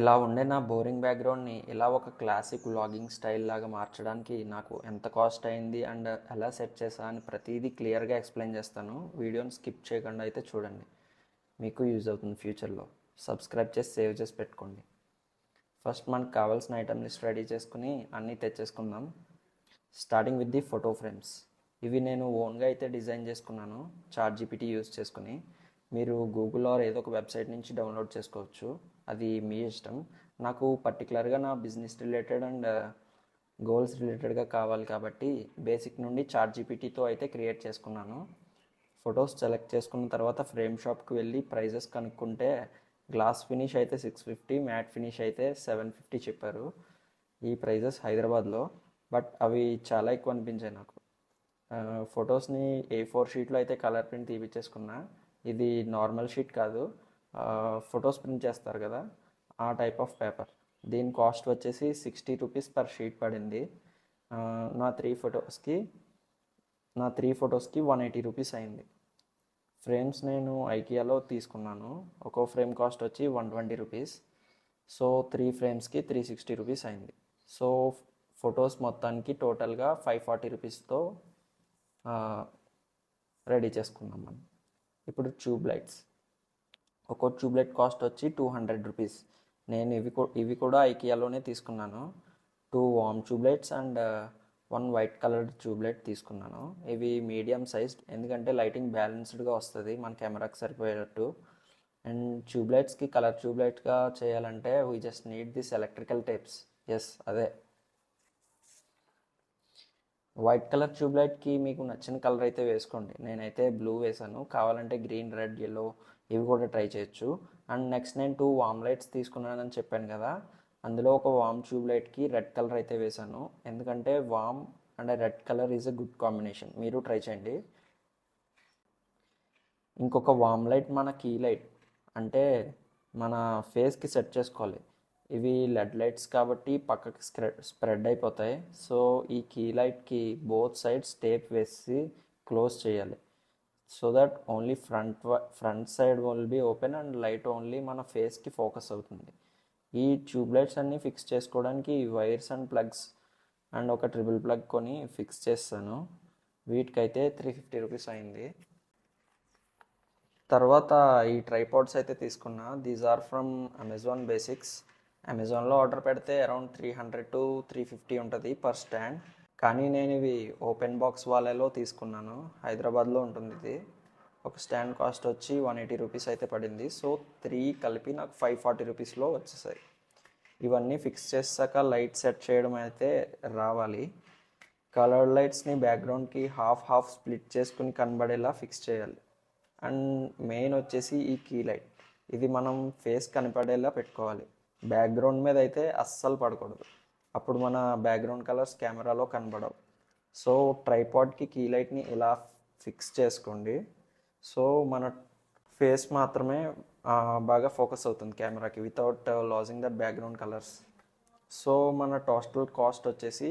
ఇలా ఉండే నా బోరింగ్ బ్యాక్గ్రౌండ్ని ఇలా ఒక క్లాసిక్ వ్లాగింగ్ స్టైల్ లాగా మార్చడానికి నాకు ఎంత కాస్ట్ అయింది అండ్ ఎలా సెట్ చేసా అని ప్రతిదీ క్లియర్గా ఎక్స్ప్లెయిన్ చేస్తాను. వీడియోని స్కిప్ చేయకుండా అయితే చూడండి, మీకు యూజ్ అవుతుంది ఫ్యూచర్లో. సబ్స్క్రైబ్ చేసి సేవ్ చేసి పెట్టుకోండి. ఫస్ట్ మనకు కావాల్సిన ఐటమ్ లిస్ట్ రెడీ చేసుకుని అన్నీ తెచ్చేసుకుందాం. Starting with the photo frames. ఇవి నేను ఓన్గా అయితే డిజైన్ చేసుకున్నాను, చాట్‌జీపీటీ యూజ్ చేసుకుని. మీరు గూగుల్ ఆర్ ఏదో ఒక వెబ్సైట్ నుంచి డౌన్లోడ్ చేసుకోవచ్చు, అది మీ ఇష్టం. నాకు పర్టికులర్గా నా బిజినెస్ రిలేటెడ్ అండ్ గోల్స్ రిలేటెడ్గా కావాలి కాబట్టి బేసిక్ నుండి చాట్‌జీపీటీతో అయితే క్రియేట్ చేసుకున్నాను. ఫొటోస్ సెలెక్ట్ చేసుకున్న తర్వాత ఫ్రేమ్ షాప్కి వెళ్ళి ప్రైజెస్ కనుక్కుంటే గ్లాస్ ఫినిష్ అయితే 650, మ్యాట్ ఫినిష్ అయితే 750 చెప్పారు. ఈ ప్రైజెస్ హైదరాబాద్లో, బట్ అవి చాలా ఎక్కువ అనిపించాయి నాకు. ఫొటోస్ని A4 షీట్లో అయితే కలర్ ప్రింట్ తీపిచ్చేసుకున్నా. ఇది నార్మల్ షీట్ కాదు, ఫొటోస్ ప్రింట్ చేస్తారు కదా ఆ టైప్ ఆఫ్ పేపర్. దీని కాస్ట్ వచ్చేసి 60 రూపీస్ పర్ షీట్ పడింది. నా త్రీ ఫొటోస్కి 180 రూపీస్ అయింది. ఫ్రేమ్స్ నేను ఐకియాలో తీసుకున్నాను. ఒక్కో ఫ్రేమ్ కాస్ట్ వచ్చి 120 రూపీస్. సో 3 ఫ్రేమ్స్కి 360 రూపీస్ అయింది. సో ఫొటోస్ మొత్తానికి టోటల్గా 540 రూపీస్తో రెడీ చేసుకున్నాం మనం. ఇప్పుడు ట్యూబ్ లైట్స్. ఒక్కో ట్యూబ్ లైట్ కాస్ట్ వచ్చి 200 రూపీస్. నేను ఇవి కూడా ఐకియాలోనే తీసుకున్నాను. 2 వామ్ tube lights and 1 white coloured tube light తీసుకున్నాను. ఇవి మీడియం సైజ్డ్, ఎందుకంటే లైటింగ్ బ్యాలెన్స్డ్గా వస్తుంది మన కెమెరాకి సరిపోయేటట్టు. అండ్ ట్యూబ్ లైట్స్కి కలర్ ట్యూబ్ లైట్గా చేయాలంటే we just need this electrical tapes. Yes, అదే వైట్ కలర్ ట్యూబ్ లైట్కి మీకు నచ్చిన కలర్ అయితే వేసుకోండి. నేనైతే బ్లూ వేసాను, కావాలంటే గ్రీన్, రెడ్, ఎల్లో ఇవి కూడా ట్రై చేయొచ్చు. అండ్ నెక్స్ట్ నేను 2 వామ్ లైట్స్ తీసుకున్నానని చెప్పాను కదా, అందులో ఒక వామ్ ట్యూబ్ లైట్కి రెడ్ కలర్ అయితే వేసాను, ఎందుకంటే వామ్ and red colour is a good combination. మీరు ట్రై చేయండి. ఇంకొక వామ్ లైట్ మన కీ లైట్, అంటే మన ఫేస్కి సెట్ చేసుకోవాలి. ఇవి లెడ్ లైట్స్ కాబట్టి పక్కకి స్ప్రెడ్ అయిపోతాయి. సో ఈ కీ లైట్కి బోత్ సైడ్స్ టేప్ వేసి క్లోజ్ చేయాలి, so that only front side will be open and light only మన ఫేస్కి ఫోకస్ అవుతుంది. ఈ ట్యూబ్ లైట్స్ అన్నీ ఫిక్స్ చేసుకోవడానికి వైర్స్ అండ్ ప్లగ్స్ అండ్ ఒక ట్రిపుల్ ప్లగ్ కొని ఫిక్స్ చేస్తాను. వీటికైతే 350 రూపీస్ అయింది. తర్వాత ఈ ట్రైపాడ్స్ అయితే తీసుకున్నా. These are from Amazon basics. అమెజాన్లో ఆర్డర్ పెడితే అరౌండ్ 300 to 350 ఉంటుంది పర్ స్టాండ్. కానీ నేను ఇవి ఓపెన్ బాక్స్ వాళ్ళలో తీసుకున్నాను, హైదరాబాద్లో ఉంటుంది ఇది. ఒక స్టాండ్ కాస్ట్ వచ్చి 180 రూపీస్ అయితే పడింది. సో 3 కలిపి నాకు 540 రూపీస్లో వచ్చేసాయి. ఇవన్నీ ఫిక్స్ చేసాక లైట్ సెట్ చేయడం అయితే రావాలి. కలర్ లైట్స్ని బ్యాక్గ్రౌండ్కి హాఫ్ స్ప్లిట్ చేసుకుని కనబడేలా ఫిక్స్ చేయాలి. అండ్ మెయిన్ వచ్చేసి ఈ కీ లైట్, ఇది మనం ఫేస్ కనపడేలా పెట్టుకోవాలి. బ్యాక్గ్రౌండ్ మీద అయితే అస్సలు పడకూడదు, అప్పుడు మన బ్యాక్గ్రౌండ్ కలర్స్ కెమెరాలో కనబడవు. సో ట్రైపాడ్కి కీ లైట్ని ఇలా ఫిక్స్ చేసుకోండి. సో మన ఫేస్ మాత్రమే బాగా ఫోకస్ అవుతుంది కెమెరాకి without losing that background colours. So మన టోటల్ కాస్ట్ వచ్చేసి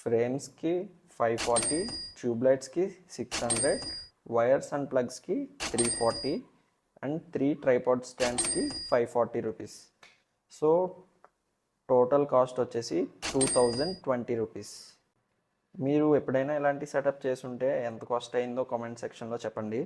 ఫ్రేమ్స్కి 540, ట్యూబ్ లైట్స్కి 600, వైర్స్ అండ్ ప్లగ్స్కి 340 అండ్ 3 ట్రైపాడ్ స్టాండ్స్కి 540 రూపీస్. సో టోటల్ కాస్ట్ వచ్చేసి 2020 రూపీస్. మీరు ఎప్పుడైనా ఇలాంటి సెటప్ చేసుంటే ఎంత కాస్ట్ అయిందో కామెంట్ సెక్షన్లో చెప్పండి.